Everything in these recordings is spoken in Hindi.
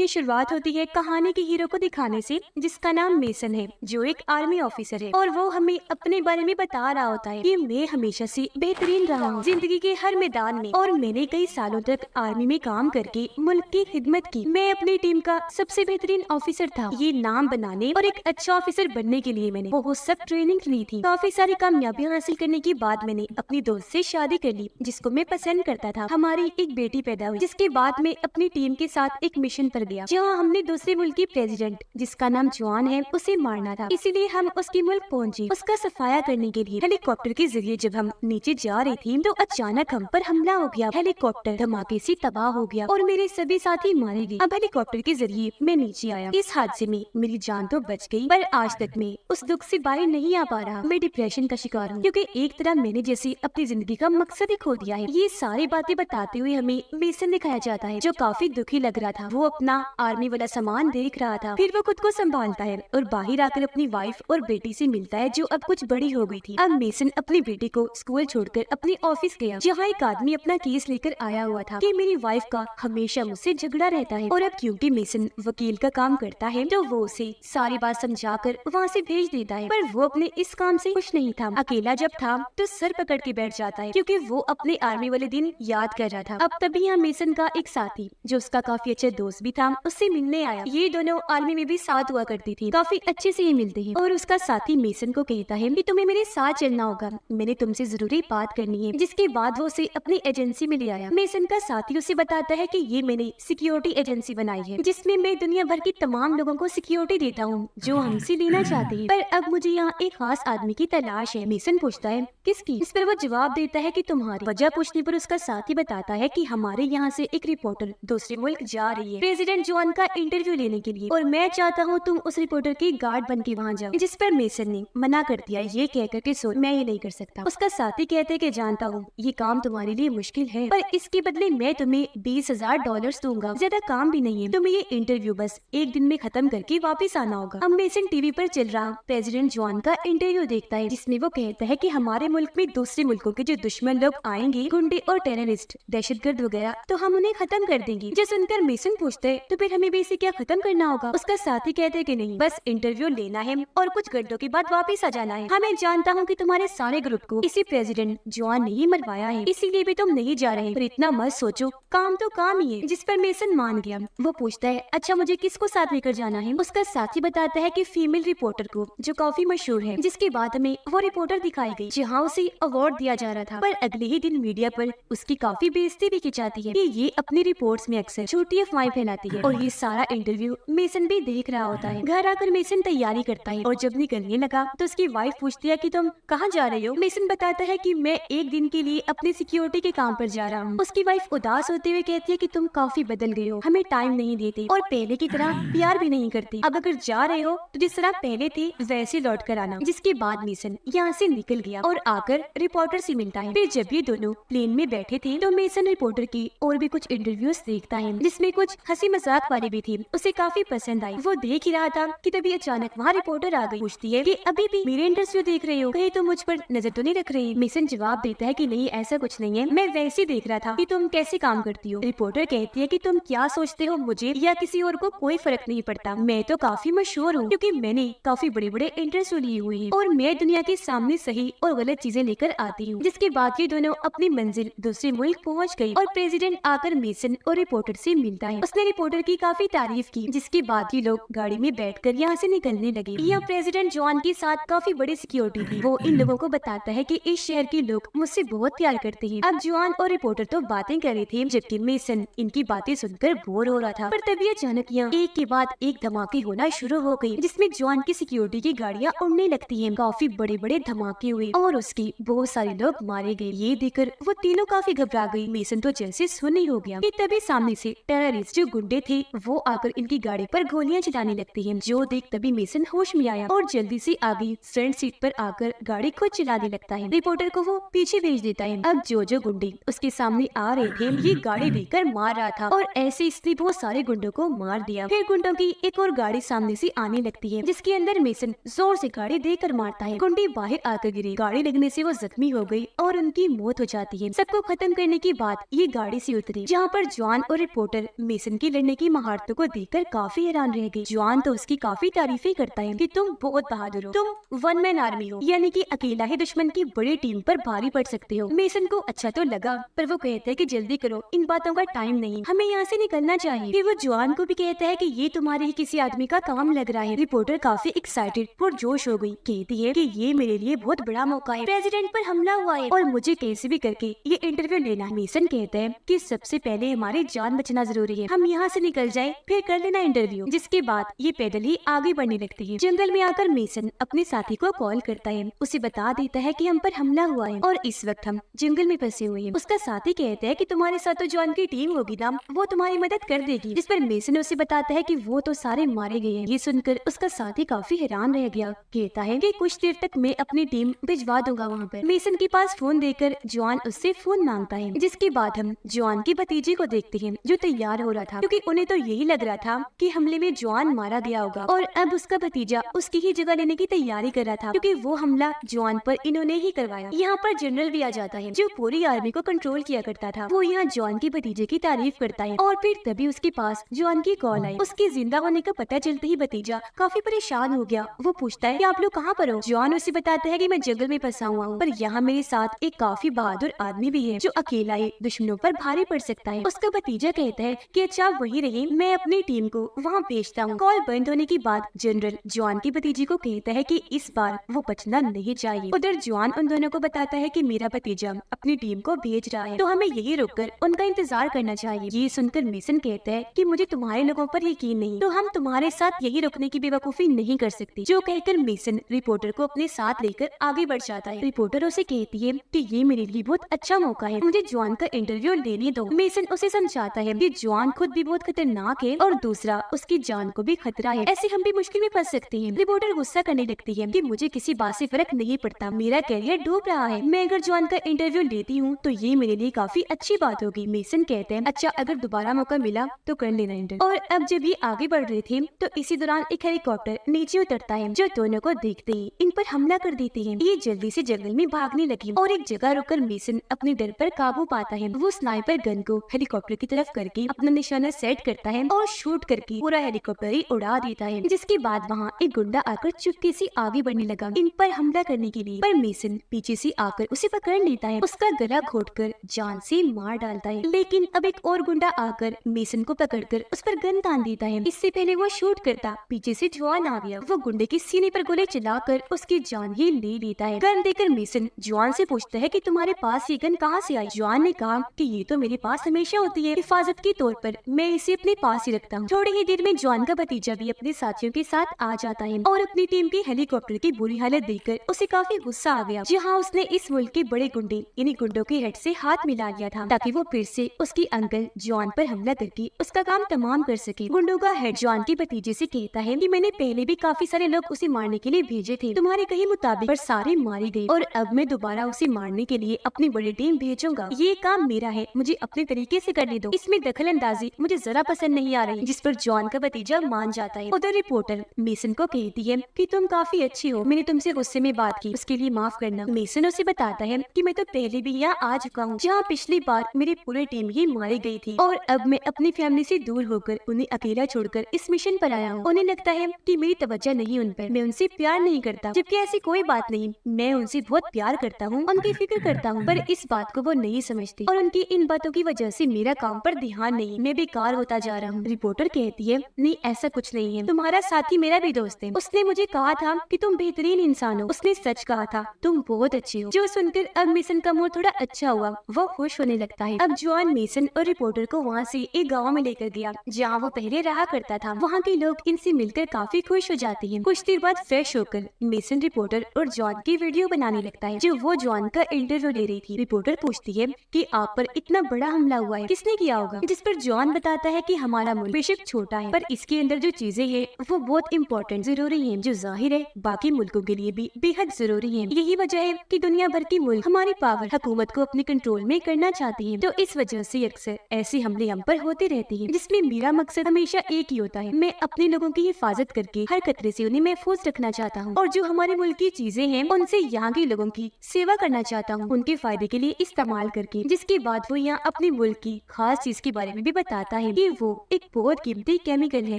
की शुरुआत होती है कहानी के हीरो को दिखाने से, जिसका नाम मेसन है, जो एक आर्मी ऑफिसर है और वो हमें अपने बारे में बता रहा होता है कि मैं हमेशा से बेहतरीन रहा हूँ जिंदगी के हर मैदान में और मैंने कई सालों तक आर्मी में काम करके मुल्क की खिदमत की। मैं अपनी टीम का सबसे बेहतरीन ऑफिसर था। ये नाम बनाने और एक अच्छा ऑफिसर बनने के लिए मैंने बहुत सख्त ट्रेनिंग ली थी। काफी सारी कामयाबियां हासिल करने के बाद मैंने अपनी दोस्त से शादी कर ली, जिसको मैं पसंद करता था। हमारी एक बेटी पैदा हुई, जिसके बाद मैं अपनी टीम के साथ एक मिशन पर गया, जहाँ हमने दूसरे मुल्क की प्रेसिडेंट, जिसका नाम जुआन है, उसे मारना था। इसीलिए हम उसके मुल्क पहुँचे उसका सफाया करने के लिए। हेलीकॉप्टर के जरिए जब हम नीचे जा रही थी तो अचानक हम पर हमला हो गया। हेलीकॉप्टर धमाके से तबाह हो गया और मेरे सभी साथी मारे गए। अब हेलीकॉप्टर के जरिए मैं नीचे आया। इस हादसे में मेरी जान तो बच गई, पर आज तक मैं उस दुख से बाहर नहीं आ पा रहा। मैं डिप्रेशन का शिकार हूँ, क्योंकि एक तरह मैंने जैसे अपनी जिंदगी का मकसद ही खो दिया है। ये सारी बातें बताते हुए हमें मेसन दिखाया जाता है, जो काफी दुखी लग रहा था। वो अपना आर्मी वाला सामान देख रहा था, फिर वो खुद को संभालता है और बाहर आकर अपनी वाइफ और बेटी से मिलता है, जो अब कुछ बड़ी हो गई थी। अब मेसन अपनी बेटी को स्कूल छोड़कर अपने ऑफिस गया, जहाँ एक आदमी अपना केस लेकर आया हुआ था कि मेरी वाइफ का हमेशा मुझसे झगड़ा रहता है। और अब क्योंकि मेसन वकील का काम करता है तो वो उसे सारी बात समझाकर वहाँ से भेज देता है, पर वो अपने इस काम से खुश नहीं था। अकेला जब था तो सर पकड़ के बैठ जाता है, क्योंकि वो अपने आर्मी वाले दिन याद कर रहा था। अब तभी यहाँ मेसन का एक साथी, जो उसका काफी अच्छा दोस्त भी था, उससे मिलने आया। ये दोनों आर्मी में भी साथ हुआ करती थी, काफी अच्छे से ही मिलते हैं। और उसका साथी मेसन को कहता है कि तुम्हें मेरे साथ चलना होगा, मैंने तुमसे जरूरी बात करनी है। जिसके बाद वो उसे अपनी एजेंसी में ले आया। मेसन का साथी उसे बताता है कि ये मैंने सिक्योरिटी एजेंसी बनाई है, जिसमें मैं दुनिया भर के तमाम लोगों को सिक्योरिटी देता हूँ जो हमसे लेना चाहते हैं। पर अब मुझे यहाँ एक खास आदमी की तलाश है। मेसन पूछता है किसकी? इस पर वो जवाब देता है कि तुम्हारी। वजह पूछने पर उसका साथी बताता है कि हमारे यहाँ से एक रिपोर्टर दूसरे मुल्क जा रही है प्रेसिडेंट जुआन का इंटरव्यू लेने के लिए, और मैं चाहता हूँ तुम उस रिपोर्टर की गार्ड बन के वहाँ जाओ। जिस पर मेसन ने मना कर दिया, ये कहकर के सो मैं ये नहीं कर सकता। उसका साथी कहते कि जानता हूँ ये काम तुम्हारे लिए मुश्किल है, पर इसके बदले मैं तुम्हें $20,000 दूंगा। ज्यादा काम भी नहीं है, तुम्हें ये इंटरव्यू बस एक दिन में खत्म करके वापस आना होगा। अब मेसन टीवी पर चल रहा प्रेसिडेंट जुआन का इंटरव्यू देखता है, जिसमें वो कहता है कि हमारे मुल्क में दूसरे मुल्कों के जो दुश्मन लोग आएंगे, गुंडे और टेररिस्ट, दहशतगर्द वगैरह, तो हम उन्हें खत्म कर देंगे। जो सुनकर मेसन पूछता है तो फिर हमें भी इसे क्या खत्म करना होगा? उसका साथी कहते हैं कि नहीं, बस इंटरव्यू लेना है और कुछ घंटों के बाद वापस आ जाना है। मैं जानता हूँ कि तुम्हारे सारे ग्रुप को इसी प्रेसिडेंट जुआन ने ही मरवाया है, इसीलिए भी तुम नहीं जा रहे, पर इतना मत सोचो, काम तो काम ही है। जिस पर मेसन मान गया। वो पूछता है अच्छा मुझे किसको साथ लेकर जाना है? उसका साथी बताता है कि फीमेल रिपोर्टर को, जो काफी मशहूर है। जिसके बाद हमें वो रिपोर्टर दिखाई गई, जहाँ उसे अवार्ड दिया जा रहा था, पर अगले ही दिन मीडिया पर उसकी काफी बेइज्जती भी की जाती है कि ये अपनी रिपोर्ट्स में अक्सर झूठी अफवाहें फैलाती है। और ये सारा इंटरव्यू मेसन भी देख रहा होता है। घर आकर मेसन तैयारी करता है और जब निकलने लगा तो उसकी वाइफ पूछती है कि तुम कहाँ जा रहे हो? मेसन बताता है कि मैं एक दिन के लिए अपनी सिक्योरिटी के काम पर जा रहा हूँ। उसकी वाइफ उदास होते हुए कहती है कि तुम काफी बदल गए हो, हमें टाइम नहीं देते और पहले की तरह प्यार भी नहीं करते। अब अगर जा रहे हो तो जिस तरह पहले थे वैसे लौट कर आना। जिसके बाद मेसन यहाँ से निकल गया और आकर रिपोर्टर से मिलता है। फिर जब ये दोनों प्लेन में बैठे थे तो मेसन रिपोर्टर की और भी कुछ इंटरव्यूज देखता है, जिसमें कुछ हंसी मजाक वाली भी थी। उसे काफी पसंद आई। वो देख ही रहा था कि तभी अचानक वहाँ रिपोर्टर आ गई। पूछती है कि अभी भी मेरे इंटरव्यू देख रहे हो, कहीं तुम मुझ पर नजर तो नहीं रख रही? मेसन जवाब देता है कि नहीं, ऐसा कुछ नहीं है, मैं वैसे देख रहा था कि तुम कैसे काम करती हो। रिपोर्टर कहती है कि तुम क्या सोचते हो, मुझे या किसी और को कोई फर्क नहीं पड़ता, मैं तो काफी मशहूर हूँ क्योंकि मैंने काफी बड़े बड़े इंटरव्यू लिए हुए हैं और मैं दुनिया के सामने सही और गलत चीजें लेकर आती हूँ। जिसके बाद ये दोनों अपनी मंजिल दूसरे मुल्क पहुँच गयी और प्रेसिडेंट आकर मेसन और रिपोर्टर से मिलता है। उसने रिपोर्टर की काफी तारीफ की। जिसके बाद ये लोग गाड़ी में बैठकर यहाँ से निकलने लगे। यहाँ प्रेसिडेंट जॉन के साथ काफी बड़ी सिक्योरिटी थी। वो इन लोगों को बताता है कि इस शहर के लोग मुझसे बहुत प्यार करते हैं। अब जॉन और रिपोर्टर तो बातें कर रहे थे, जबकि मेसन इनकी बातें सुनकर बोर हो रहा था। पर तभी अचानक यहाँ एक के बाद एक धमाके होना शुरू हो गए, जिसमें जॉन की सिक्योरिटी की गाड़ियाँ उड़ने लगती हैं। काफी बड़े बड़े धमाके हुए और उसके बहुत सारे लोग मारे गए। ये देखकर वो तीनों काफी घबरा गई। मेसन तो जैसे सुन ही हो गया कि तभी सामने से टेररिस्ट जो गुंडे थे वो आकर इनकी गाड़ी पर गोलियां चलाने लगती हैं। जो देख तभी मेसन होश में आया और जल्दी से आगे फ्रंट सीट पर आकर गाड़ी खुद चलाने लगता है। रिपोर्टर को वो पीछे भेज देता है। अब जो गुंडे उसके सामने आ रहे थे ये गाड़ी देखकर मार रहा था और ऐसे इसने बहुत सारे गुंडों को मार दिया। फिर गुंडों की एक और गाड़ी सामने से आने लगती है, जिसके अंदर मेसन जोर से गाड़ी देकर मारता है। गुंडे बाहर आकर गिरे। गाड़ी लगने से वो जख्मी हो गई और उनकी मौत हो जाती है। सबको खत्म करने के बाद ये गाड़ी से उतरी, जहाँ पर जॉन और रिपोर्टर मेसन की लड़ने की महारतों को देखकर काफी हैरान रह गई। जॉन तो उसकी काफी तारीफें करता है कि तुम बहुत बहादुर हो, तुम वन मैन आर्मी हो, यानी कि अकेला ही दुश्मन की बड़ी टीम पर भारी पड़ सकते हो। मेसन को अच्छा तो लगा, पर वो कहता है कि जल्दी करो, इन बातों का टाइम नहीं, हमें यहाँ से निकलना चाहिए। फिर वो जॉन को भी कहता है कि ये तुम्हारे ही किसी आदमी का काम लग रहा है। रिपोर्टर काफी एक्साइटेड और जोश हो गई, कहती है कि ये मेरे लिए बहुत बड़ा मौका है, प्रेसिडेंट पर हमला हुआ है और मुझे कैसे भी करके ये इंटरव्यू लेना है। मेसन कहता है कि सबसे पहले हमारी जान बचना जरूरी है, हम यहाँ से निकल जाए फिर कर लेना इंटरव्यू। जिसके बाद ये पैदल ही आगे बढ़ने लगती है। जंगल में आकर मेसन अपने साथी को कॉल करता है, उसे बता देता है कि हम पर हमला हुआ है और इस वक्त हम जंगल में फंसे हुए हैं। उसका साथी कहता है कि तुम्हारे साथ तो जॉन की टीम होगी ना, वो तुम्हारी मदद कर देगी। जिस पर मेसन उसे बताता है कि वो तो सारे मारे गए हैं। ये सुनकर उसका साथी काफी हैरान रह गया, कहता है कि कुछ देर तक मैं अपनी टीम भिजवा दूंगा वहाँ पर। मेसन के पास फोन देकर जॉन उससे फोन मांगता है। जिसके बाद हम जॉन की भतीजे को देखते हैं जो तैयार हो रहा था, क्योंकि उन्हें तो यही लग रहा था कि हमले में जॉन मारा गया होगा और अब उसका भतीजा उसकी ही जगह लेने की तैयारी कर रहा था, क्योंकि वो हमला जॉन पर इन्होंने ही करवाया। यहाँ पर जनरल भी आ जाता है जो पूरी आर्मी को कंट्रोल किया करता था। वो यहाँ जॉन के भतीजे की तारीफ करता है और फिर तभी उसके पास जॉन की कॉल आई। उसके जिंदा होने का पता चलते ही भतीजा काफी परेशान हो गया। वो पूछता है कि आप लोग कहाँ पर हो। जॉन उसे बताता है कि मैं जंगल में फंसा हुआ हूँ, पर यहाँ मेरे साथ एक काफी बहादुर आदमी भी है जो अकेला ही दुश्मनों पर भारी पड़ सकता है। उसका भतीजा कहता है कि अच्छा आप वहीं रहिए, मैं अपनी टीम को वहाँ भेजता हूँ। कॉल बंद होने के बाद जनरल जॉन की भतीजी को कहता है कि इस बार वो बचना नहीं चाहिए। उधर जॉन उन दोनों को बताता है कि मेरा भतीजा अपनी टीम को भेज रहा है, तो हमें यही रुककर उनका इंतजार करना चाहिए। ये सुनकर मेसन कहता है कि मुझे तुम्हारे लोगों पर यकीन नहीं, तो हम तुम्हारे साथ यही रुकने की बेवकूफी नहीं कर सकती। जो कहकर मेसन रिपोर्टर को अपने साथ लेकर आगे बढ़ जाता है। रिपोर्टर उसे कहती है कि ये मेरे लिए बहुत अच्छा मौका है, मुझे जॉन का इंटरव्यू लेने दो। मेसन उसे समझाता है कि जॉन खुद भी बहुत खतरनाक है और दूसरा उसकी जान को भी खतरा है, ऐसे हम भी मुश्किल में फंस सकते हैं। रिपोर्टर गुस्सा करने लगती है कि मुझे किसी बात से फर्क नहीं पड़ता, मेरा कैरियर डूब रहा है, मैं अगर जॉन का इंटरव्यू लेती हूँ तो ये मेरे लिए काफी अच्छी बात होगी। मेसन कहते हैं अच्छा अगर दोबारा मौका मिला तो कर लेना इंटरव्यू। और अब जब ये आगे बढ़ रहे थे तो इसी दौरान एक हेलीकॉप्टर नीचे उतरता है जो दोनों को देखते ही इन पर हमला कर देते हैं। ये जल्दी से जंगल में भागने लगी और एक जगह रुककर मेसन अपने डर पर काबू पाता है। वो स्नाइपर गन को हेलीकॉप्टर की तरफ करके अपना निशाना सेट करता है और शूट करके पूरा हेलीकॉप्टर ही उड़ा देता है। जिसके बाद वहाँ एक गुंडा आकर चुपके से आगे बढ़ने लगा इन पर हमला करने के लिए, पर मेसन पीछे से आकर उसे पकड़ लेता है, उसका गला घोटकर जान से मार डालता है। लेकिन अब एक और गुंडा आकर मेसन को पकड़कर उस पर गन तान देता है। इससे पहले वो शूट करता पीछे से जॉन आ गया। वो गुंडे के सीने पर गोली चलाकर उसकी जान ही ले लेता है। गन देकर मेसन जॉन से पूछता है कि तुम्हारे पास ये गन कहाँ से आई। जॉन ने कहा कि ये तो मेरे पास हमेशा होती है, हिफाजत के तौर पर मैं इसे अपने पास ही रखता हूँ। थोड़ी ही देर में जॉन का भतीजा भी अपने साथियों के साथ आ जाता है और अपनी टीम के हेलीकॉप्टर की बुरी हालत देखकर उसे काफी गुस्सा आ गया। जहाँ उसने इस मुल्क के बड़े गुंडे इन्हीं गुंडों के हेड से हाथ मिला लिया था ताकि वो फिर से उसकी अंकल जॉन पर हमला करके उसका काम तमाम कर सके। गुंडों का हेड जॉन के भतीजे से कहता है कि मैंने पहले भी काफी सारे लोग उसे मारने के लिए भेजे थे, तुम्हारे कहे मुताबिक, पर सारे मारे गए और अब मैं दोबारा उसे मारने के लिए अपनी बड़ी टीम भेजूंगा। ये काम मेरा है, मुझे अपने तरीके से करने दो, इसमें दखल अंदाजी मुझे जरा पसंद नहीं आ रही। जिस पर जॉन का भतीजा मान जाता है। उधर रिपोर्टर मेसन को कहती है कि तुम काफी अच्छी हो, मैंने तुमसे गुस्से में बात की, उसके लिए माफ करना। मेसन उसे बताता है कि मैं तो पहले भी यहाँ आ चुका हूँ, जहाँ पिछली बार मेरी पूरी टीम ही मारी गई थी और अब मैं अपनी फैमिली से दूर होकर उन्हें अकेला छोड़कर इस मिशन पर आया हूँ। उन्हें लगता है कि मेरी तवज्जो नहीं उन पर, मैं उनसे प्यार नहीं करता, जबकि ऐसी कोई बात नहीं, मैं उनसे बहुत प्यार करता हूँ, उनकी फिक्र करता हूँ, पर इस बात को वो नहीं समझती और उनकी इन बातों की वजह से मेरा काम पर ध्यान नहीं, मैं बेकार होता जा रहा हूँ। रिपोर्टर कहती है नहीं ऐसा कुछ नहीं है, तुम्हारा साथी मेरा भी दोस्त है, उसने मुझे कहा था कि तुम बेहतरीन इंसान हो, उसने सच कहा था, तुम बहुत अच्छी हो। जो सुनकर अब मेसन का मूड थोड़ा अच्छा हुआ, वो खुश होने लगता है। अब जॉन मेसन और रिपोर्टर को वहाँ से एक गाँव में लेकर गया जहाँ वो पहले रहा करता था। वहाँ के लोग इनसे मिलकर काफी खुश हो जाते हैं। कुछ देर बाद फ्रेश होकर मेसन रिपोर्टर और जॉन की वीडियो बनाने लगता है जो वो जॉन का इंटरव्यू ले रही थी। रिपोर्टर पूछती है कि आप पर इतना बड़ा हमला हुआ है, किसने किया होगा। जिस पर जॉन बताता है कि हमारा मुल्क बेशक छोटा है पर इसके अंदर जो चीजें हैं वो बहुत इम्पोर्टेंट जरूरी है, जो जाहिर है बाकी मुल्कों के लिए भी बेहद जरूरी है। यही वजह है कि दुनिया भर के मुल्क हमारी पावर हुकूमत को अपने कंट्रोल में करना चाहती है, तो इस वजह से अक्सर ऐसे हमले हम पर होते रहते हैं, जिसमें मेरा मकसद हमेशा एक ही होता है, मैं अपने लोगों की हिफाजत करके हर खतरे से उन्हें महफूज रखना चाहता हूँ और जो हमारे मुल्क की चीजें हैं उनसे यहाँ के लोगों की सेवा करना चाहता हूँ, उनके फायदे के लिए इस्तेमाल करके। जिसके बाद वो यहाँ अपने मुल्क की खास चीज के बारे में भी बताता है है कि वो एक बहुत कीमती केमिकल है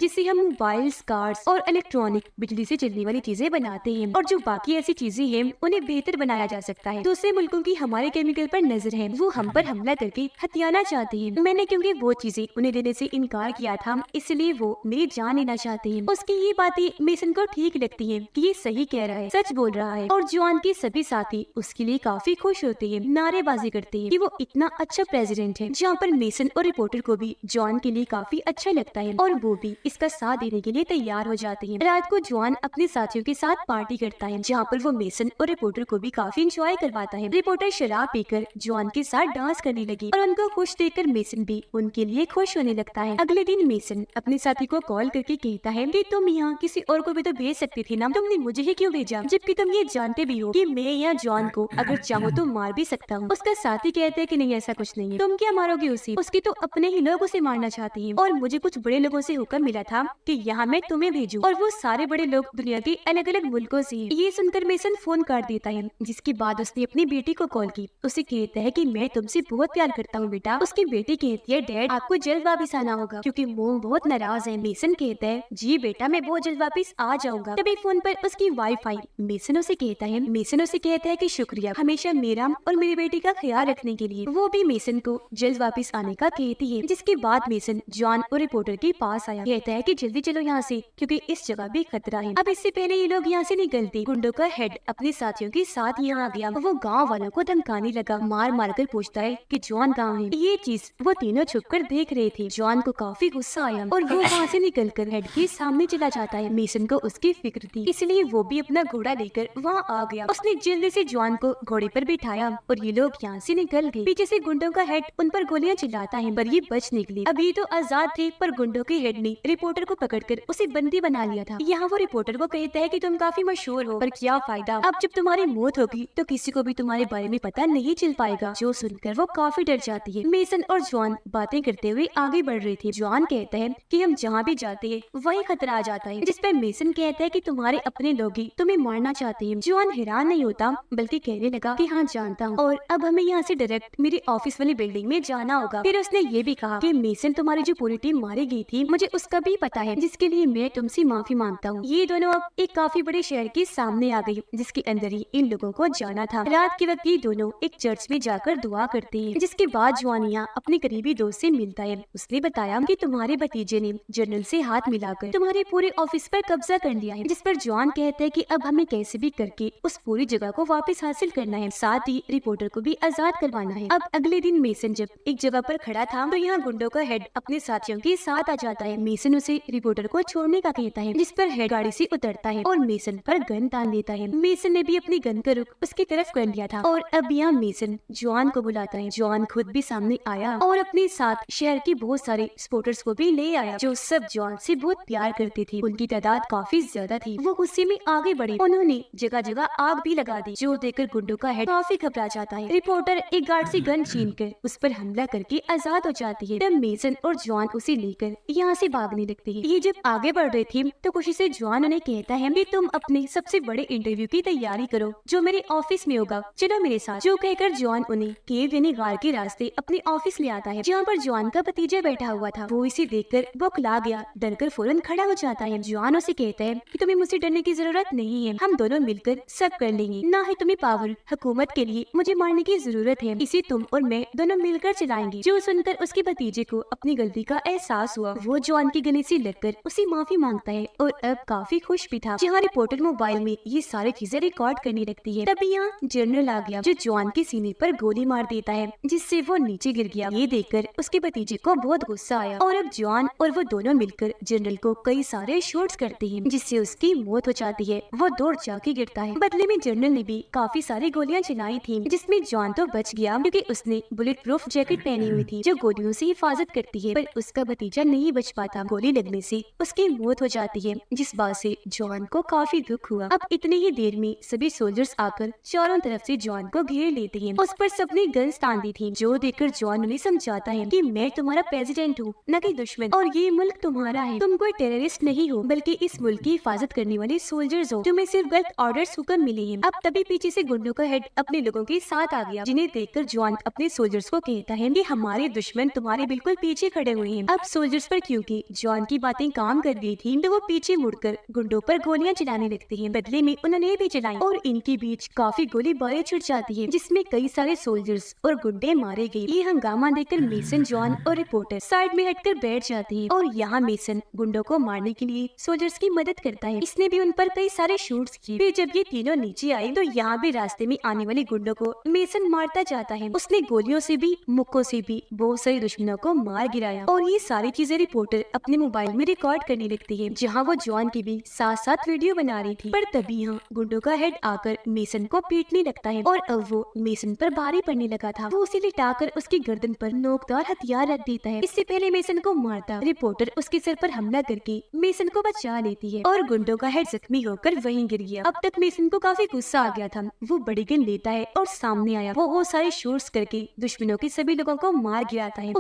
जिससे हम मोबाइल्स, कार्स और इलेक्ट्रॉनिक बिजली से चलने वाली चीजें बनाते हैं, और जो बाकी ऐसी चीजें हैं उन्हें बेहतर बनाया जा सकता है। दूसरे मुल्कों की हमारे केमिकल पर नजर है, वो हम पर हमला करके हथियाना चाहते हैं। मैंने क्योंकि वो चीजें उन्हें देने से इनकार किया था, इसलिए वो मेरी जान लेना चाहते हैं। उसकी ये बातें मेसन को ठीक लगती हैं कि ये सही कह रहा है, सच बोल रहा है, और जॉन के सभी साथी उसके लिए काफी खुश होते हैं, नारेबाजी करते हैं कि वो इतना अच्छा प्रेसिडेंट है। जहाँ पर मेसन और रिपोर्टर को भी जॉन के लिए काफी अच्छा लगता है और वो भी इसका साथ देने के लिए तैयार हो जाते हैं। रात को जॉन अपने साथियों के साथ पार्टी करता है, जहाँ पर वो मेसन और रिपोर्टर को भी काफी इंजॉय करवाता है। रिपोर्टर शराब पीकर जॉन के साथ डांस करने लगी और उनको खुश देखकर मेसन भी उनके लिए खुश होने लगता है। अगले दिन मेसन अपने साथी को कॉल करके कहता है कि तुम यहाँ किसी और को भी तो भेज सकती थी ना, तुमने मुझे ही क्यों भेजा, जबकि तुम ये जानते भी हो कि मैं यहाँ जॉन को अगर चाहो तो मार भी सकता हूँ। उसका साथी कहता है कि नहीं, ऐसा कुछ नहीं है, तुम क्या मारोगे उसी, उसकी तो अपने ही लोग उसे मारना चाहती है, और मुझे कुछ बड़े लोगों से हुक्म मिला था कि यहाँ मैं तुम्हें भेजूं, और वो सारे बड़े लोग दुनिया के अलग अलग मुल्कों से हैं। ये सुनकर मेसन फोन काट देता है, जिसके बाद उसने अपनी बेटी को कॉल की। उसे कहता है कि मैं तुमसे बहुत प्यार करता हूँ बेटा। उसकी बेटी कहती है, डैड आपको जल्द वापिस आना होगा क्योंकि मोम बहुत नाराज है। मेसन कहता है, जी बेटा मैं बहुत जल्द वापिस आ जाऊंगा। तभी फोन पर उसकी वाईफाई मेसन उसे कहता है कि शुक्रिया हमेशा मेरा और मेरी बेटी का ख्याल रखने के लिए। वो भी मेसन को जल्द वापिस आने का कहती है, जिसके बाद मेसन जॉन और रिपोर्टर के पास आया, कहता है कि जल्दी चलो यहाँ से क्योंकि इस जगह भी खतरा है। अब इससे पहले ये लोग यहाँ से निकलते, गुंडों का हेड अपने साथियों के साथ यहाँ आ गया। वो गाँव वालों को धमकाने लगा, मार मार कर पूछता है कि जॉन कहाँ है। ये चीज वो तीनों छुपकर देख रहे थे। जॉन को काफी गुस्सा आया और वो वहाँ से निकलकर हेड के सामने चला जाता है। मेसन को उसकी फिक्र थी, इसलिए वो भी अपना घोड़ा लेकर वहाँ आ गया। उसने जल्दी से जॉन को घोड़े पर बिठाया और ये लोग यहाँ से निकल गए। पीछे से गुंडों का हेड उन पर गोलियां चलाता है, पर ये बच निकले। अभी तो आजाद थे, पर गुंडों के हेड ने रिपोर्टर को पकड़कर उसे बंदी बना लिया था। यहाँ वो रिपोर्टर को कहता है कि तुम काफी मशहूर हो, पर क्या फायदा, अब जब तुम्हारी मौत होगी तो किसी को भी तुम्हारे बारे में पता नहीं चल पाएगा। जो सुनकर वो काफी डर जाती है। मेसन और जॉन बातें करते हुए आगे बढ़ रहे थे। जॉन कहता है कि हम जहाँ भी जाते हैं वही खतरा आ जाता है, जिस पर मेसन कहता है कि तुम्हारे अपने लोग ही तुम्हें मारना चाहते हैं। जॉन हैरान नहीं होता बल्कि कहने लगा कि हाँ जानता हूँ, और अब हमें यहाँ से डायरेक्ट मेरी ऑफिस वाली बिल्डिंग में जाना होगा। फिर उसने ये भी कहा कि मेसन तुम्हारी जो पूरी टीम मारी गई थी मुझे उसका भी पता है, जिसके लिए मैं तुमसे माफी मांगता हूँ। ये दोनों अब एक काफी बड़े शहर के सामने आ गई, जिसके अंदर ही इन लोगों को जाना था। रात के वक्त ये दोनों एक चर्च में जाकर दुआ करते हैं, जिसके बाद जॉन यहाँ अपने करीबी दोस्त से मिलता है। उसने बताया कि तुम्हारे भतीजे ने जनरल से हाथ मिलाकर तुम्हारे पूरे ऑफिस पर कब्जा कर लिया है, जिस पर जॉन कहते हैं कि अब हमें कैसे भी करके उस पूरी जगह को वापस हासिल करना है, साथ ही रिपोर्टर को भी आजाद करवाना है। अब अगले दिन मेसन जब एक जगह पर खड़ा था तो यहाँ गुंडों का हेड अपने साथियों के साथ आ जाता है। मेसन उसे रिपोर्टर को छोड़ने का कहता है, जिस पर हेड गाड़ी से उतरता है और मेसन पर गन तान देता है। मेसन ने भी अपनी गन का रुख उसकी तरफ कर लिया था और अब यहाँ मेसन जॉन को बुलाता है। जॉन खुद भी सामने आया और अपने साथ शहर के बहुत सारे सपोर्टर्स को भी ले आया, जो सब जॉन से बहुत प्यार करते थे। उनकी तादाद काफी ज्यादा थी। वो गुस्से में आगे बढ़े, उन्होंने जगह जगह आग भी लगा दी, जो देखकर गुंडों का हेड काफी घबरा जाता है। रिपोर्टर एक गार्ड से गन छीनकर उस पर हमला करके आजाद हो जाती है। तब मेसन और जॉन उसे लेकर यहाँ से भागने लगते हैं। ये जब आगे बढ़ रहे थे तो खुशी से जॉन उन्हें कहता है कि तुम अपने सबसे बड़े इंटरव्यू की तैयारी करो, जो मेरे ऑफिस में होगा, चलो मेरे साथ। जो कहकर जॉन उन्हें केव यानी गार के रास्ते अपने ऑफिस ले आता है, जहाँ पर जॉन का भतीजा बैठा हुआ था। वो इसे देखकर बौखला गया, डरकर फौरन खड़ा हो जाता है। जॉन उसे कहता है कि तुम्हें मुझसे डरने की जरूरत नहीं है, हम दोनों मिलकर सब कर लेंगे। ना ही तुम्हें पावर, हुकूमत के लिए मुझे मारने की जरूरत है, इसे तुम और मैं दोनों मिलकर चलाएंगे। जो सुनकर उसके भतीजे को अपनी गलती का एहसास हुआ, वो जॉन की गले से लगकर उसे माफी मांगता है और अब काफी खुश भी था। जहाँ रिपोर्टर मोबाइल में ये सारी चीजें रिकॉर्ड करने लगती है। तभी यहाँ जनरल आ गया, जो जॉन के सीने पर गोली मार देता है, जिससे वो नीचे गिर गया। ये देखकर उसके भतीजे को बहुत गुस्सा आया और अब जॉन और वो दोनों मिलकर जनरल को कई सारे शॉट्स करते हैं, जिससे उसकी मौत हो जाती है। वो दौड़ जाके गिरता है। बदले में जनरल ने भी काफी सारी गोलियां चलाई थी, जिसमें जॉन तो बच गया क्योंकि उसने बुलेट प्रूफ जैकेट पहनी हुई थी, जो गोलियों से हिफाजत करती है। पर उसका भतीजा नहीं बच पाता, गोली लगने से उसकी मौत हो जाती है, जिस बात से जॉन को काफी दुख हुआ। अब इतनी ही देर में सभी सोल्जर्स आकर चारों तरफ से जॉन को घेर लेते हैं। उस पर सबने गन्स तान दी थी, जो देखकर जॉन उन्हें समझाता है कि मैं तुम्हारा प्रेसिडेंट हूँ, न कि दुश्मन, और ये मुल्क तुम्हारा है। तुम कोई टेररिस्ट नहीं हो, बल्कि इस मुल्क की हिफाजत करने वाले सोल्जर्स हो। तुम्हें सिर्फ गलत ऑर्डर्स हुक्म मिले हैं। अब तभी पीछे से गुंडों का हेड अपने लोगों के साथ आ गया, जिन्हें देखकर जॉन अपने सोल्जर्स को कहता है कि हमारे दुश्मन तुम्हारे बिल्कुल पीछे पीछे खड़े हुए हैं। अब सोल्जर्स पर क्योंकि जॉन की बातें काम कर गई थी तो वो पीछे मुड़कर गुंडों पर गोलियां चलाने लगते हैं। बदले में उन्होंने भी चलाई और इनके बीच काफी गोलीबारी छिड़ जाती है, जिसमें कई सारे सोल्जर्स और गुंडे मारे गए। ये हंगामा देखकर मेसन, जॉन और रिपोर्टर साइड में हटकर बैठ जाते हैं और यहाँ मेसन गुंडों को मारने के लिए सोल्जर्स की मदद करता है। इसने भी उन पर कई सारे शूट्स किए। फिर जब ये तीनों नीचे आए तो यहाँ भी रास्ते में आने वाले गुंडों को मेसन मारता जाता है। उसने गोलियों से भी मुक्कों से भी बहुत सारे दुश्मनों को मार गिराया और ये सारी चीजें रिपोर्टर अपने मोबाइल में रिकॉर्ड करने लगती है, जहाँ वो जॉन की भी साथ साथ वीडियो बना रही थी। पर तभी यहाँ गुंडों का हेड आकर मेसन को पीटने लगता है और अब वो मेसन पर भारी पड़ने लगा था। वो उसे लिटाकर उसकी गर्दन पर नोकदार हथियार रख देता है। इससे पहले मेसन को मारता रिपोर्टर उसके सर पर हमला करके मेसन को बचा लेती है और गुंडों का हेड जख्मी होकर वहीं गिर गया। अब तक मेसन को काफी गुस्सा आ गया था। वो बड़ी गन लेता है और सामने आया। वो सारे शूट्स करके दुश्मनों के सभी लोगों को मार गिराता है।